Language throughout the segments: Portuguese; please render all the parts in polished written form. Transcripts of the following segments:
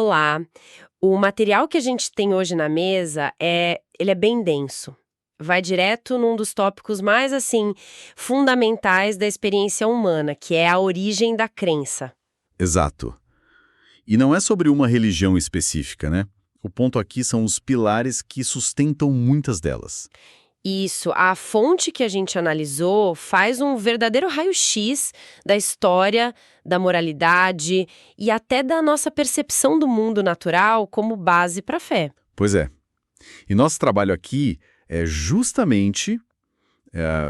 lá. O material que a gente tem hoje na mesa, ele é bem denso. Vai direto num dos tópicos mais, assim, fundamentais da experiência humana, que é a origem da crença. Exato. E não é sobre uma religião específica, né? O ponto aqui são os pilares que sustentam muitas delas. Isso, a fonte que a gente analisou faz um verdadeiro raio-x da história, da moralidade e até da nossa percepção do mundo natural como base para a fé. Pois é. E nosso trabalho aqui é justamente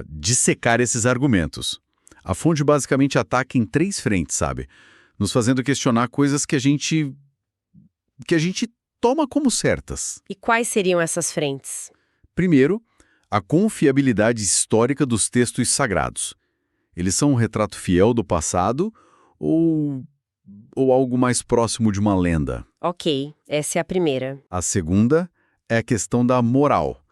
dissecar esses argumentos. A fonte basicamente ataca em 3 frentes, sabe? Nos fazendo questionar coisas que a gente toma como certas. E quais seriam essas frentes? Primeiro, a confiabilidade histórica dos textos sagrados. Eles são um retrato fiel do passado ou algo mais próximo de uma lenda? Ok, essa é a primeira. A segunda é a questão da moral.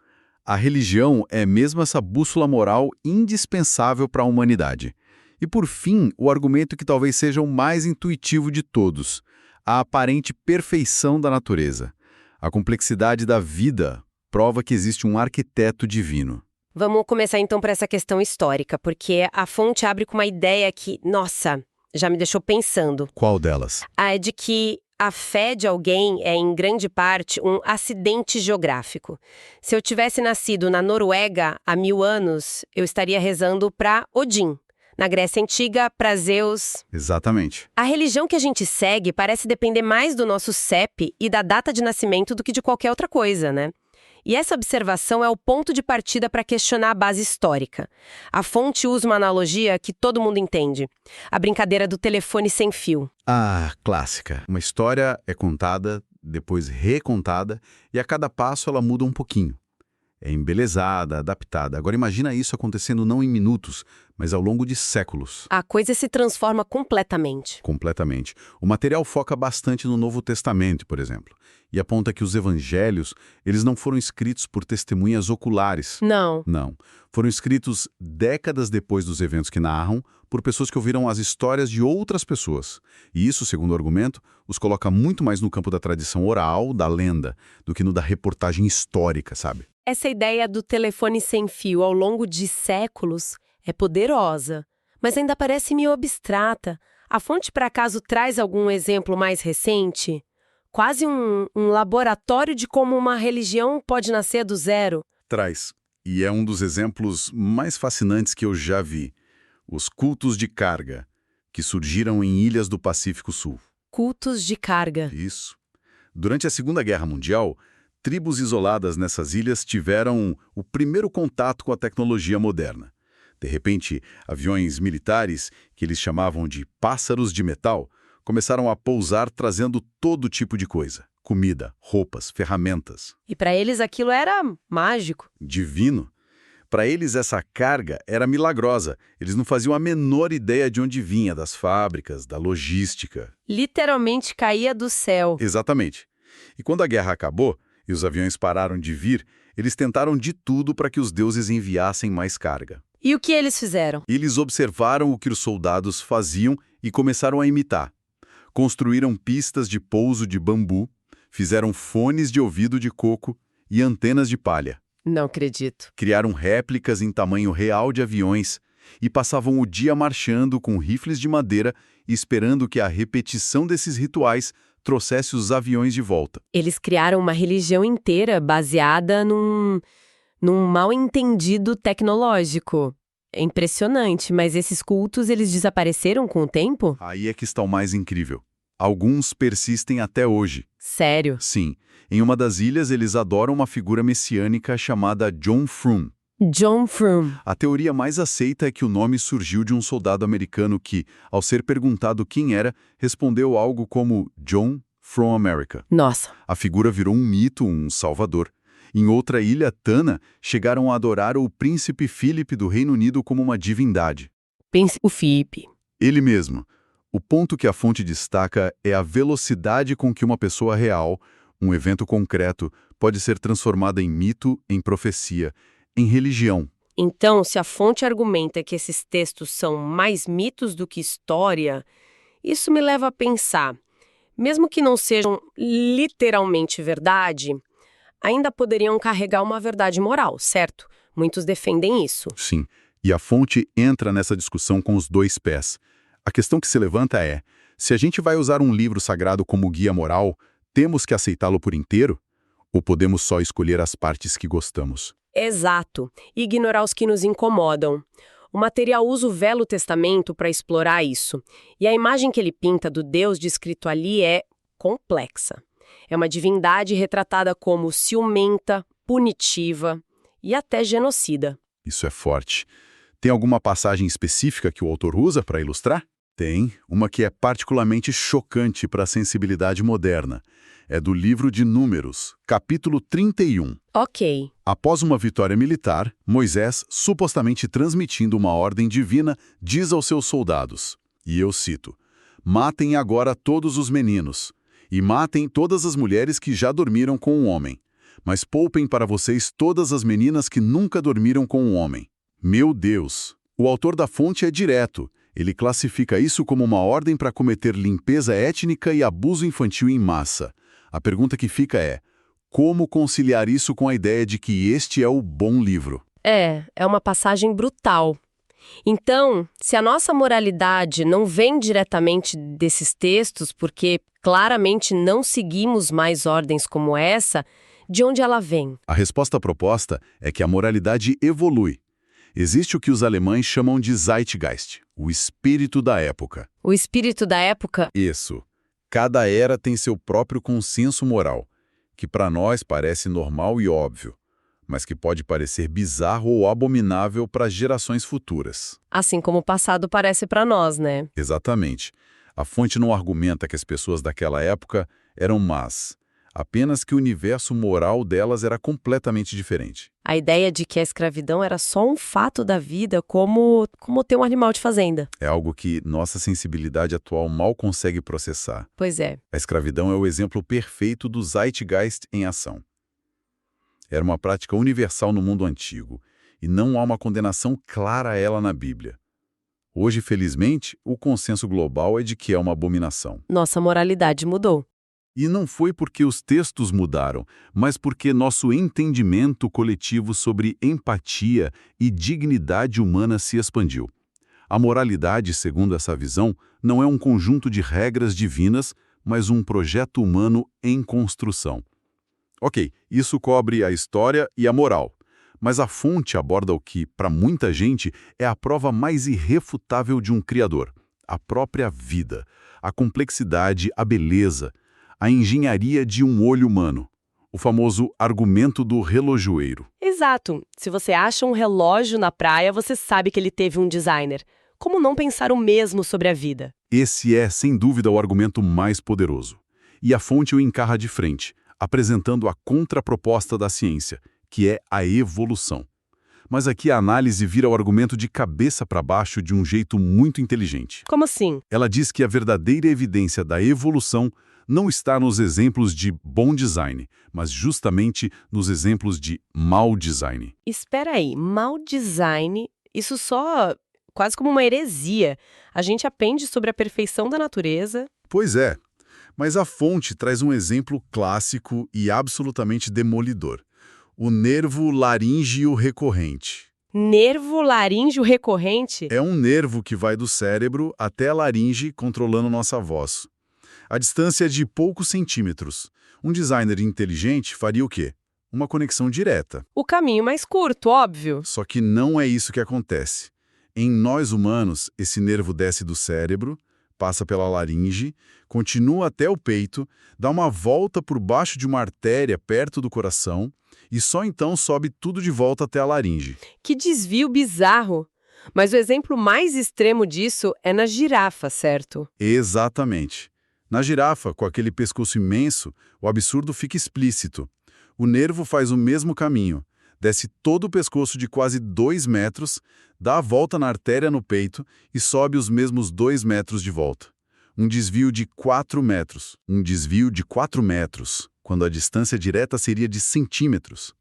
A religião é mesmo essa bússola moral indispensável para a humanidade. E por fim, o argumento que talvez seja o mais intuitivo de todos, a aparente perfeição da natureza. A complexidade da vida prova que existe um arquiteto divino. Vamos começar então por essa questão histórica, porque a fonte abre com uma ideia que, nossa, já me deixou pensando. Qual delas? A de que a fé de alguém é, em grande parte, um acidente geográfico. Se eu tivesse nascido na Noruega há 1000 anos, eu estaria rezando para Odin. Na Grécia Antiga, para Zeus. Exatamente. A religião que a gente segue parece depender mais do nosso CEP e da data de nascimento do que de qualquer outra coisa, né? E essa observação é o ponto de partida para questionar a base histórica. A fonte usa uma analogia que todo mundo entende. A brincadeira do telefone sem fio. Ah, clássica. Uma história é contada, depois recontada, e a cada passo ela muda um pouquinho. É embelezada, adaptada. Agora imagina isso acontecendo não em minutos, mas ao longo de séculos. A coisa se transforma completamente. Completamente. O material foca bastante no Novo Testamento, por exemplo, e aponta que os evangelhos, eles não foram escritos por testemunhas oculares. Não. Não. Foram escritos décadas depois dos eventos que narram, por pessoas que ouviram as histórias de outras pessoas. E isso, segundo o argumento, os coloca muito mais no campo da tradição oral, da lenda, do que no da reportagem histórica, sabe? Essa ideia do telefone sem fio ao longo de séculos é poderosa, mas ainda parece meio abstrata. A fonte, por acaso, traz algum exemplo mais recente? Quase um laboratório de como uma religião pode nascer do zero? Traz. E é um dos exemplos mais fascinantes que eu já vi. Os cultos de carga, que surgiram em ilhas do Pacífico Sul. Cultos de carga. Isso. Durante a Segunda Guerra Mundial, tribos isoladas nessas ilhas tiveram o primeiro contato com a tecnologia moderna. De repente, aviões militares, que eles chamavam de pássaros de metal, começaram a pousar trazendo todo tipo de coisa. Comida, roupas, ferramentas. E para eles aquilo era mágico. Divino. Para eles, essa carga era milagrosa. Eles não faziam a menor ideia de onde vinha, das fábricas, da logística. Literalmente caía do céu. Exatamente. E quando a guerra acabou e os aviões pararam de vir, eles tentaram de tudo para que os deuses enviassem mais carga. E o que eles fizeram? Eles observaram o que os soldados faziam e começaram a imitar. Construíram pistas de pouso de bambu, fizeram fones de ouvido de coco e antenas de palha. Não acredito. Criaram réplicas em tamanho real de aviões e passavam o dia marchando com rifles de madeira e esperando que a repetição desses rituais trouxesse os aviões de volta. Eles criaram uma religião inteira baseada num mal entendido tecnológico. É impressionante, mas esses cultos, eles desapareceram com o tempo? Aí é que está o mais incrível. Alguns persistem até hoje. Sério? Sim. Em uma das ilhas, eles adoram uma figura messiânica chamada John Frum. John Frum. A teoria mais aceita é que o nome surgiu de um soldado americano que, ao ser perguntado quem era, respondeu algo como John from America. Nossa. A figura virou um mito, um salvador. Em outra ilha, Tana, chegaram a adorar o príncipe Philip do Reino Unido como uma divindade. Pense o Felipe. Ele mesmo. O ponto que a fonte destaca é a velocidade com que uma pessoa real, um evento concreto, pode ser transformada em mito, em profecia, em religião. Então, se a fonte argumenta que esses textos são mais mitos do que história, isso me leva a pensar, Mesmo que não sejam literalmente verdade, ainda poderiam carregar uma verdade moral, certo? Muitos defendem isso. Sim, e a fonte entra nessa discussão com os dois pés. A questão que se levanta é, se a gente vai usar um livro sagrado como guia moral, temos que aceitá-lo por inteiro? Ou podemos só escolher as partes que gostamos? Exato. E ignorar os que nos incomodam. O material usa o Velho Testamento para explorar isso. E a imagem que ele pinta do Deus descrito ali é complexa. É uma divindade retratada como ciumenta, punitiva e até genocida. Isso é forte. Tem alguma passagem específica que o autor usa para ilustrar? Tem, uma que é particularmente chocante para a sensibilidade moderna. É do livro de Números, capítulo 31. Ok. Após uma vitória militar, Moisés, supostamente transmitindo uma ordem divina, diz aos seus soldados, e eu cito, matem agora todos os meninos, e matem todas as mulheres que já dormiram com um homem, mas poupem para vocês todas as meninas que nunca dormiram com um homem. Meu Deus! O autor da fonte é direto. Ele classifica isso como uma ordem para cometer limpeza étnica e abuso infantil em massa. A pergunta que fica é, como conciliar isso com a ideia de que este é o bom livro? É uma passagem brutal. Então, se a nossa moralidade não vem diretamente desses textos, porque claramente não seguimos mais ordens como essa, de onde ela vem? A resposta proposta é que a moralidade evolui. Existe o que os alemães chamam de Zeitgeist, o espírito da época. O espírito da época? Isso. Cada era tem seu próprio consenso moral, que para nós parece normal e óbvio, mas que pode parecer bizarro ou abominável para gerações futuras. Assim como o passado parece para nós, né? Exatamente. A fonte não argumenta que as pessoas daquela época eram más, apenas que o universo moral delas era completamente diferente. A ideia de que a escravidão era só um fato da vida, como ter um animal de fazenda. É algo que nossa sensibilidade atual mal consegue processar. Pois é. A escravidão é o exemplo perfeito do Zeitgeist em ação. Era uma prática universal no mundo antigo, e não há uma condenação clara a ela na Bíblia. Hoje, felizmente, o consenso global é de que é uma abominação. Nossa moralidade mudou. E não foi porque os textos mudaram, mas porque nosso entendimento coletivo sobre empatia e dignidade humana se expandiu. A moralidade, segundo essa visão, não é um conjunto de regras divinas, mas um projeto humano em construção. Ok, isso cobre a história e a moral, mas a fonte aborda o que, para muita gente, é a prova mais irrefutável de um Criador: a própria vida, a complexidade, a beleza, a engenharia de um olho humano, o famoso argumento do relojoeiro. Exato. Se você acha um relógio na praia, você sabe que ele teve um designer. Como não pensar o mesmo sobre a vida? Esse é, sem dúvida, o argumento mais poderoso. E a fonte o encarra de frente, apresentando a contraproposta da ciência, que é a evolução. Mas aqui a análise vira o argumento de cabeça para baixo de um jeito muito inteligente. Como assim? Ela diz que a verdadeira evidência da evolução não está nos exemplos de bom design, mas justamente nos exemplos de mau design. Espera aí, mau design, isso só quase como uma heresia. A gente aprende sobre a perfeição da natureza. Pois é, mas a fonte traz um exemplo clássico e absolutamente demolidor: o nervo laríngeo recorrente. Nervo laríngeo recorrente? É um nervo que vai do cérebro até a laringe, controlando nossa voz. A distância é de poucos centímetros. Um designer inteligente faria o quê? Uma conexão direta. O caminho mais curto, óbvio. Só que não é isso que acontece. Em nós humanos, esse nervo desce do cérebro, passa pela laringe, continua até o peito, dá uma volta por baixo de uma artéria perto do coração e só então sobe tudo de volta até a laringe. Que desvio bizarro! Mas o exemplo mais extremo disso é na girafa, certo? Exatamente. Na girafa, com aquele pescoço imenso, o absurdo fica explícito. O nervo faz o mesmo caminho, desce todo o pescoço de quase 2 metros, dá a volta na artéria no peito e sobe os mesmos 2 metros de volta. Um desvio de 4 metros. Um desvio de 4 metros, quando a distância direta seria de centímetros.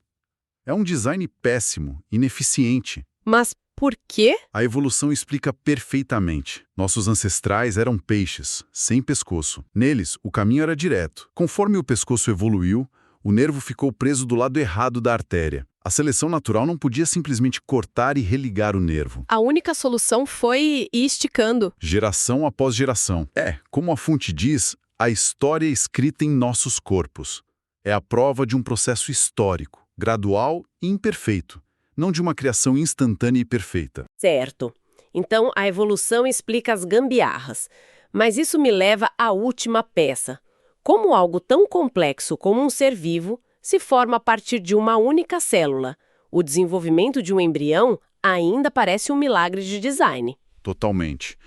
É um design péssimo, ineficiente. Mas Por quê? A evolução explica perfeitamente. Nossos ancestrais eram peixes, sem pescoço. Neles, o caminho era direto. Conforme o pescoço evoluiu, o nervo ficou preso do lado errado da artéria. A seleção natural não podia simplesmente cortar e religar o nervo. A única solução foi ir esticando. Geração após geração. Como a fonte diz, a história é escrita em nossos corpos. É a prova de um processo histórico, gradual e imperfeito, não de uma criação instantânea e perfeita. Certo. Então, a evolução explica as gambiarras. Mas isso me leva à última peça. Como algo tão complexo como um ser vivo se forma a partir de uma única célula? O desenvolvimento de um embrião ainda parece um milagre de design. Totalmente.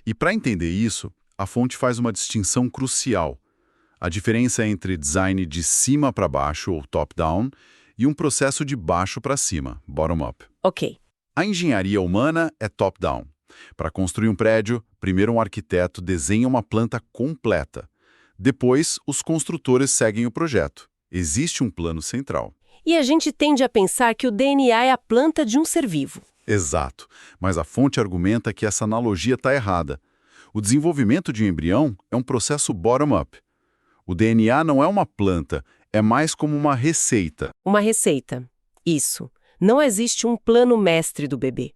E para entender isso, a fonte faz uma distinção crucial. A diferença entre design de cima para baixo, ou top-down, e um processo de baixo para cima, bottom-up. Ok. A engenharia humana é top-down. Para construir um prédio, primeiro um arquiteto desenha uma planta completa. Depois, os construtores seguem o projeto. Existe um plano central. E a gente tende a pensar que o DNA é a planta de um ser vivo. Exato, mas a fonte argumenta que essa analogia está errada. O desenvolvimento de um embrião é um processo bottom-up. O DNA não é uma planta, é mais como uma receita. Uma receita. Isso. Não existe um plano mestre do bebê.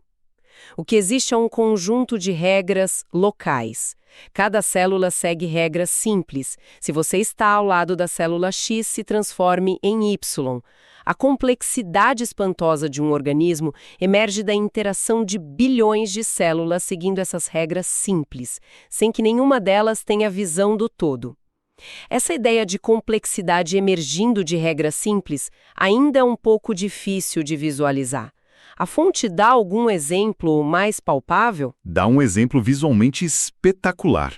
O que existe é um conjunto de regras locais. Cada célula segue regras simples. Se você está ao lado da célula X, se transforme em Y. A complexidade espantosa de um organismo emerge da interação de bilhões de células seguindo essas regras simples, sem que nenhuma delas tenha visão do todo. Essa ideia de complexidade emergindo de regras simples ainda é um pouco difícil de visualizar. A fonte dá algum exemplo mais palpável? Dá um exemplo visualmente espetacular.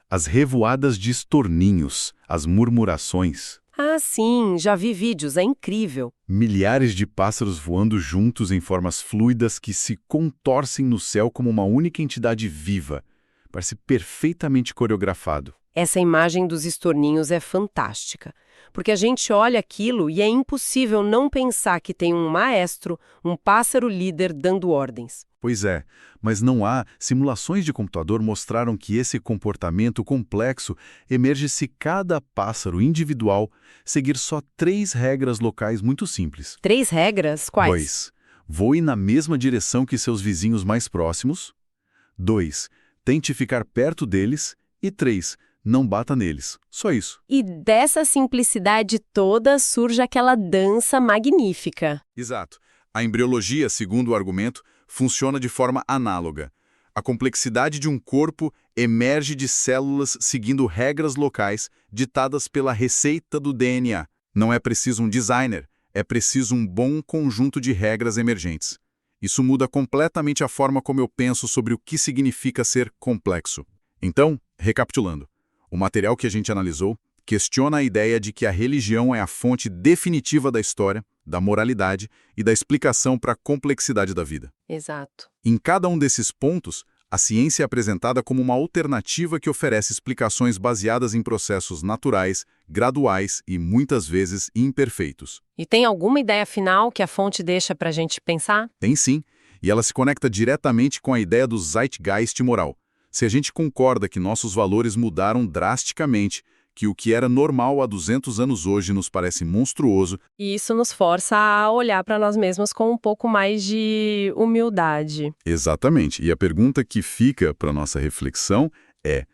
As revoadas de estorninhos, as murmurações. Ah, sim, já vi vídeos, é incrível. Milhares de pássaros voando juntos em formas fluidas que se contorcem no céu como uma única entidade viva. Parece perfeitamente coreografado. Essa imagem dos estorninhos é fantástica, porque a gente olha aquilo e é impossível não pensar que tem um maestro, um pássaro líder dando ordens. Pois é, mas não há. Simulações de computador mostraram que esse comportamento complexo emerge se cada pássaro individual seguir só 3 regras locais muito simples. 3 regras? Quais? 2. Voe na mesma direção que seus vizinhos mais próximos. 2. Tente ficar perto deles. E 3. Não bata neles. Só isso. E dessa simplicidade toda surge aquela dança magnífica. Exato. A embriologia, segundo o argumento, funciona de forma análoga. A complexidade de um corpo emerge de células seguindo regras locais ditadas pela receita do DNA. Não é preciso um designer, é preciso um bom conjunto de regras emergentes. Isso muda completamente a forma como eu penso sobre o que significa ser complexo. Então, recapitulando, o material que a gente analisou questiona a ideia de que a religião é a fonte definitiva da história, da moralidade e da explicação para a complexidade da vida. Exato. Em cada um desses pontos, a ciência é apresentada como uma alternativa que oferece explicações baseadas em processos naturais, graduais e, muitas vezes, imperfeitos. E tem alguma ideia final que a fonte deixa para a gente pensar? Tem sim, e ela se conecta diretamente com a ideia do zeitgeist moral. Se a gente concorda que nossos valores mudaram drasticamente, que o que era normal há 200 anos hoje nos parece monstruoso. E isso nos força a olhar para nós mesmos com um pouco mais de humildade. Exatamente. E a pergunta que fica para nossa reflexão é: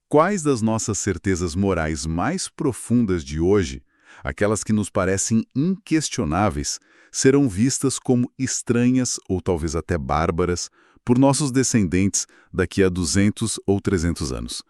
quais das nossas certezas morais mais profundas de hoje, aquelas que nos parecem inquestionáveis, serão vistas como estranhas ou talvez até bárbaras por nossos descendentes daqui a 200 ou 300 anos?